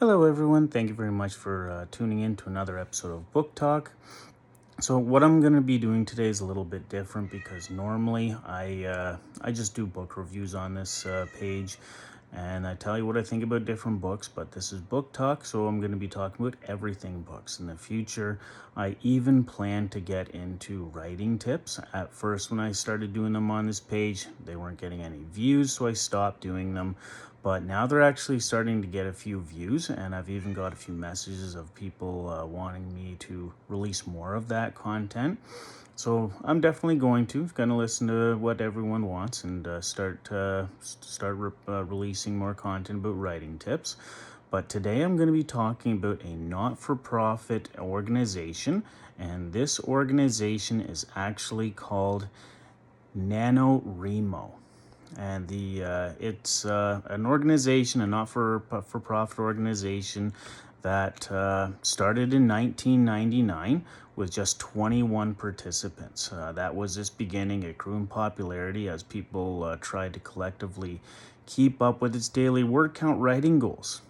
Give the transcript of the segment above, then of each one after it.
Hello, everyone. Thank you very much for tuning in to another episode of Book Talk. So, what I'm going to be doing today is a little bit different because normally I just do book reviews on this page, and I tell you what I think about different books. But this is Book Talk, so I'm going to be talking about everything books in the future. I even plan to get into writing tips. At first, when I started doing them on this page, they weren't getting any views, so I stopped doing them. But now they're actually starting to get a few views, and I've even got a few messages of people wanting me to release more of that content. So I'm definitely going to listen to what everyone wants and start releasing more content about writing tips. But today I'm going to be talking about a not-for-profit organization, and this organization is actually called NaNoWriMo. And it's an organization, a not-for-profit organization that started in 1999 with just 21 participants. That was its beginning. It grew in popularity as people tried to collectively keep up with its daily word count writing goals.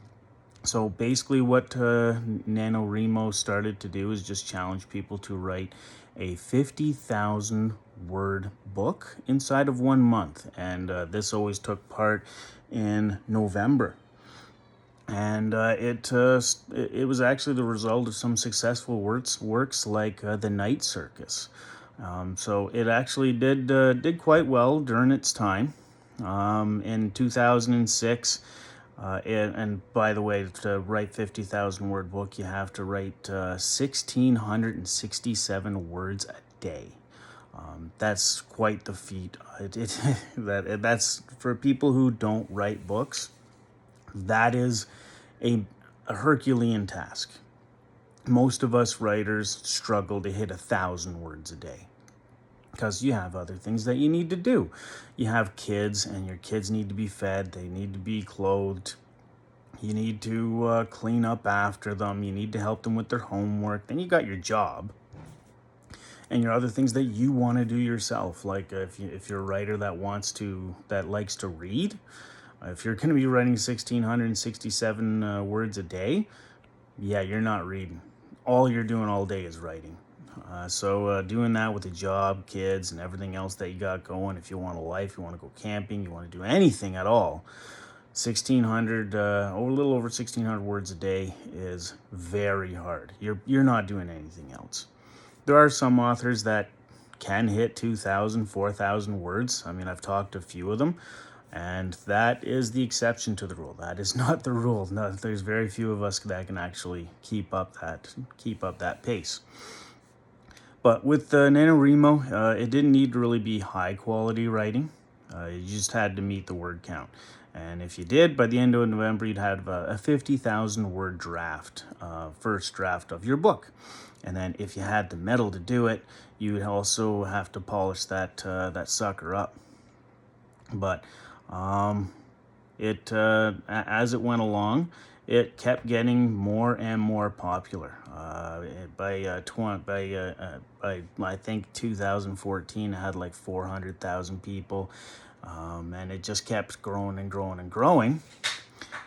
So basically what NaNoWriMo started to do is just challenge people to write a 50,000 word book inside of 1 month. And this always took part in November. And it was actually the result of some successful works like The Night Circus. So it actually did quite well during its time. In 2006, and by the way, to write 50,000 word book, you have to write 1,667 words a day. That's quite the feat. That's for people who don't write books. That is a Herculean task. Most of us writers struggle to hit 1,000 words a day because you have other things that you need to do. You have kids, and your kids need to be fed. They need to be clothed. You need to clean up after them. You need to help them with their homework. Then you got your job and your other things that you want to do yourself. Like if you're a writer that likes to read, if you're going to be writing 1,667 words a day, yeah, you're not reading. All you're doing all day is writing. So doing that with a job, kids, and everything else that you got going, if you want a life, you want to go camping, you want to do anything at all, 1,600, a little over 1,600 words a day is very hard. You're not doing anything else. There are some authors that can hit 2,000, 4,000 words. I mean, I've talked to a few of them, and that is the exception to the rule. That is not the rule. No, there's very few of us that can actually keep up that pace. But with NaNoWriMo, it didn't need to really be high quality writing. You just had to meet the word count. And if you did, by the end of November, you'd have a 50,000 word draft, first draft of your book. And then if you had the metal to do it, you'd also have to polish that sucker up. But as it went along, it kept getting more and more popular. By I think 2014, it had like 400,000 people, and it just kept growing and growing and growing.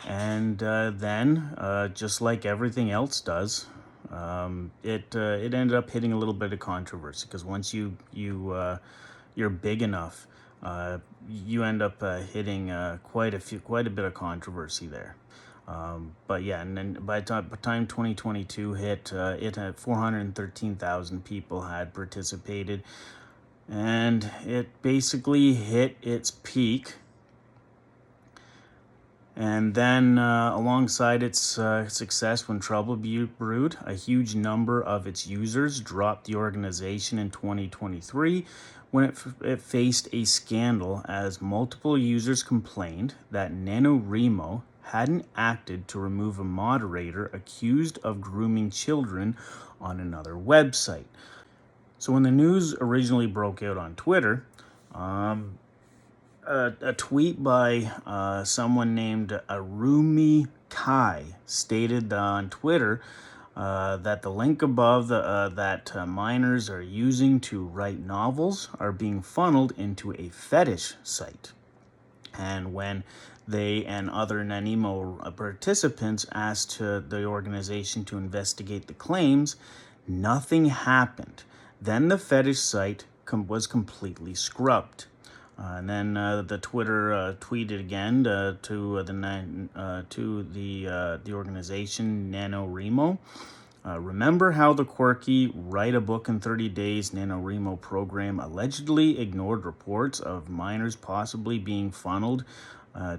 And then, just like everything else does, it ended up hitting a little bit of controversy because once you're big enough, you end up hitting quite a bit of controversy there. But yeah, and then by the time 2022 hit, it had 413,000 people had participated, and it basically hit its peak. And then, alongside its success, when trouble brewed, a huge number of its users dropped the organization in 2023 when it faced a scandal as multiple users complained that NaNoWriMo hadn't acted to remove a moderator accused of grooming children on another website. So when the news originally broke out on Twitter, a tweet by someone named Arumi Kai stated on Twitter that the link above that minors are using to write novels are being funneled into a fetish site. And when they and other NaNoWriMo participants asked the organization to investigate the claims, nothing happened. Then the fetish site was completely scrubbed. And then the Twitter tweeted again to the organization NaNoWriMo. Remember how the quirky Write a Book in 30 Days NaNoWriMo program allegedly ignored reports of minors possibly being funneled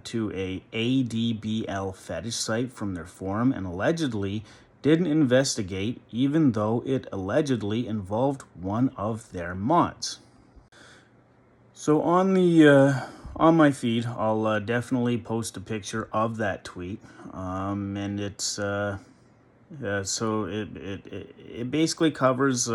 to a ADBL fetish site from their forum, and allegedly didn't investigate even though it allegedly involved one of their mods. So on my feed, I'll definitely post a picture of that tweet, and it's so it basically covers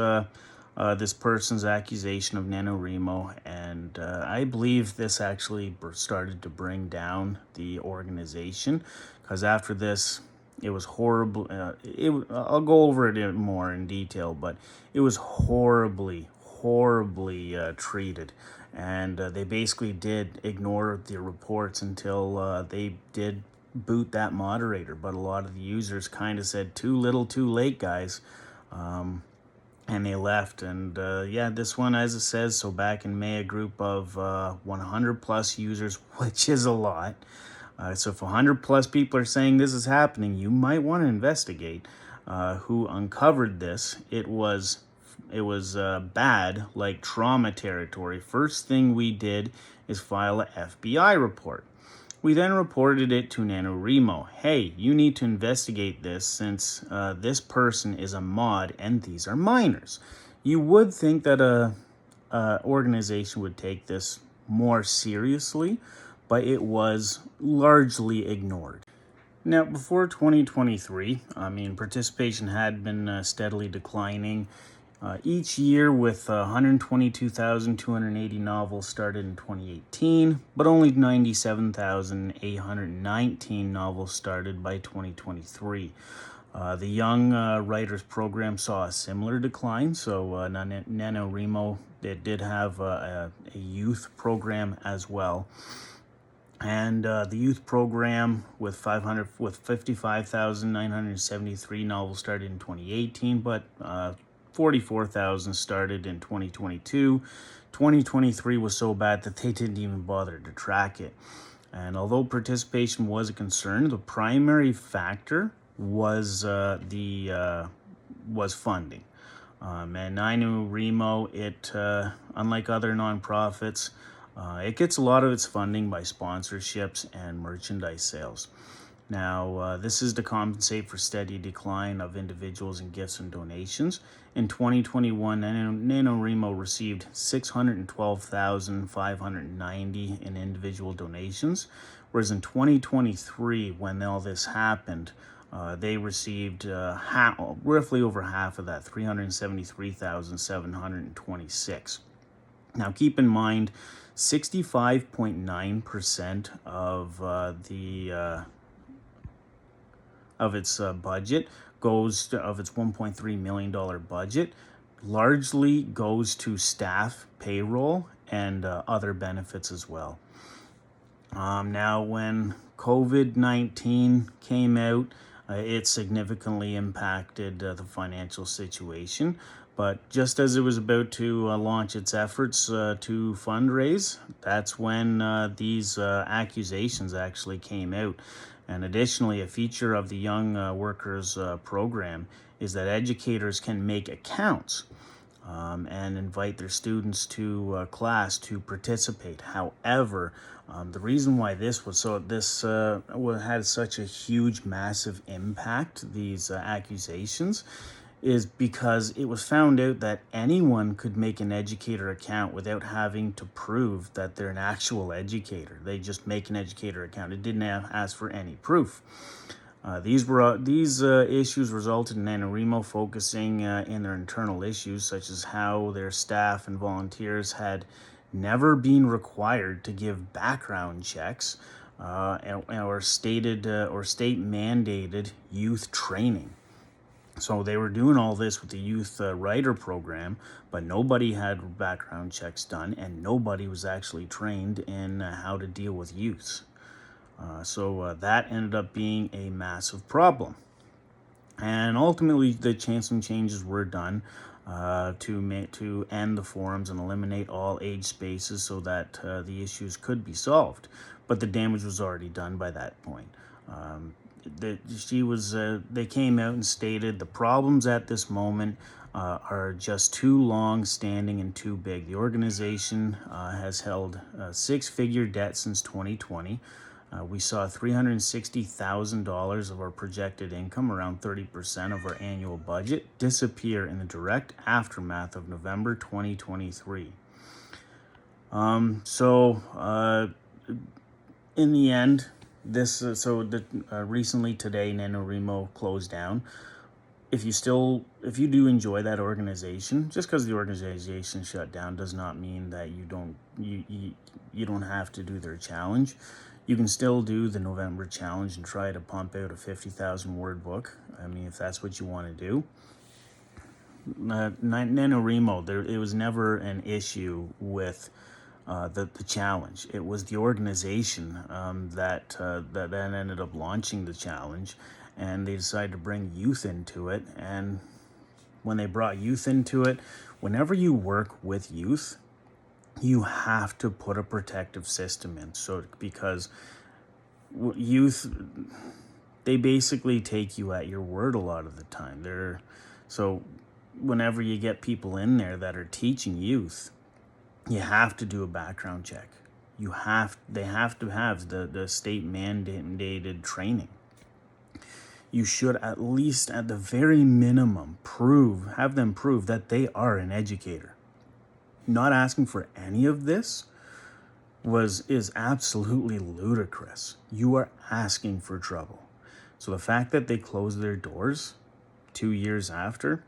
this person's accusation of NaNoWriMo, and I believe this actually started to bring down the organization, because after this, it was horrible. I'll go over it more in detail, but it was horribly treated. And they basically did ignore the reports until they did boot that moderator. But a lot of the users kind of said, too little, too late, guys. And they left. And yeah, this one, as it says, so back in May, a group of 100 plus users, which is a lot. So if 100 plus people are saying this is happening, you might want to investigate who uncovered this. It was bad, like trauma territory. First thing we did is file an FBI report. We then reported it to NaNoWriMo. Hey, you need to investigate this since this person is a mod and these are minors. You would think that a organization would take this more seriously, but it was largely ignored. Now, before 2023, participation had been steadily declining. Each year, with 122,280 novels started in 2018, but only 97,819 novels started by 2023. The Young Writers Program saw a similar decline, so NaNoWriMo did have a youth program as well. And the youth program with 55,973 novels started in 2018, but 44,000 started in 2022. 2023 was so bad that they didn't even bother to track it. And although participation was a concern, the primary factor was funding. And NaNoWriMo, it unlike other nonprofits, it gets a lot of its funding by sponsorships and merchandise sales. Now, this is to compensate for steady decline of individuals in gifts and donations. In 2021, NaNoWriMo received 612,590 in individual donations, whereas in 2023, when all this happened, they received roughly over half of that, 373,726. Now, keep in mind, 65.9% of its budget of its $1.3 million budget largely goes to staff payroll and other benefits as well. Now, when COVID-19 came out, it significantly impacted the financial situation. But just as it was about to launch its efforts to fundraise, that's when these accusations actually came out. And additionally, a feature of the Young Workers program is that educators can make accounts and invite their students to class to participate. However, the reason why this had such a huge, massive impact, these accusations, is because it was found out that anyone could make an educator account without having to prove that they're an actual educator. They just make an educator account. It didn't ask for any proof. These issues resulted in NaNoWriMo focusing in their internal issues, such as how their staff and volunteers had never been required to give background checks or state mandated youth training. So they were doing all this with the youth writer program, but nobody had background checks done, and nobody was actually trained in how to deal with youths. So that ended up being a massive problem. And ultimately, some changes were done to end the forums and eliminate all age spaces so that the issues could be solved. But the damage was already done by that point. They came out and stated the problems at this moment are just too long standing and too big. The organization has held six-figure debt since 2020. We saw $360,000 of our projected income, around 30% of our annual budget, disappear in the direct aftermath of November 2023. In the end, recently today, NaNoWriMo closed down. If you do enjoy that organization, just because the organization shut down does not mean that you don't have to do their challenge. You can still do the November challenge and try to pump out a 50,000 word book. I mean, if that's what you want to do. NaNoWriMo, it was never an issue with the challenge. It was the organization that ended up launching the challenge, and they decided to bring youth into it. And when they brought youth into it, whenever you work with youth, you have to put a protective system in. So because youth, they basically take you at your word a lot of the time. So whenever you get people in there that are teaching youth, you have to do a background check. They have to have the state mandated training. You should at least, at the very minimum, have them prove that they are an educator. Not asking for any of this is absolutely ludicrous. You are asking for trouble. So the fact that they closed their doors 2 years after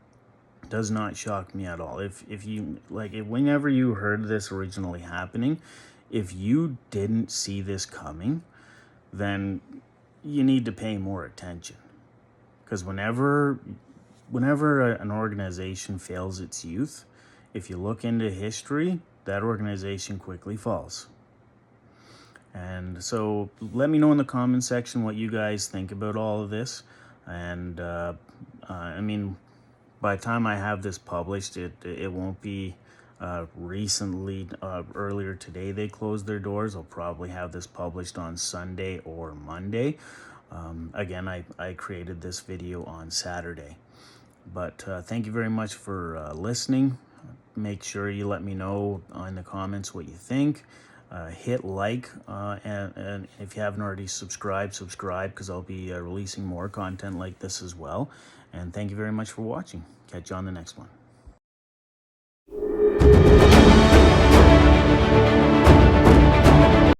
does not shock me at all. Whenever you heard this originally happening, if you didn't see this coming, then you need to pay more attention. Because whenever an organization fails its youth, if you look into history, that organization quickly falls. And so let me know in the comment section what you guys think about all of this. And by the time I have this published, it won't be recently. Earlier today they closed their doors. I'll probably have this published on Sunday or Monday. Again, I created this video on Saturday. But thank you very much for listening. Make sure you let me know in the comments what you think. Hit like, and if you haven't already subscribe, because I'll be releasing more content like this as well. And thank you very much for watching. Catch you on the next one.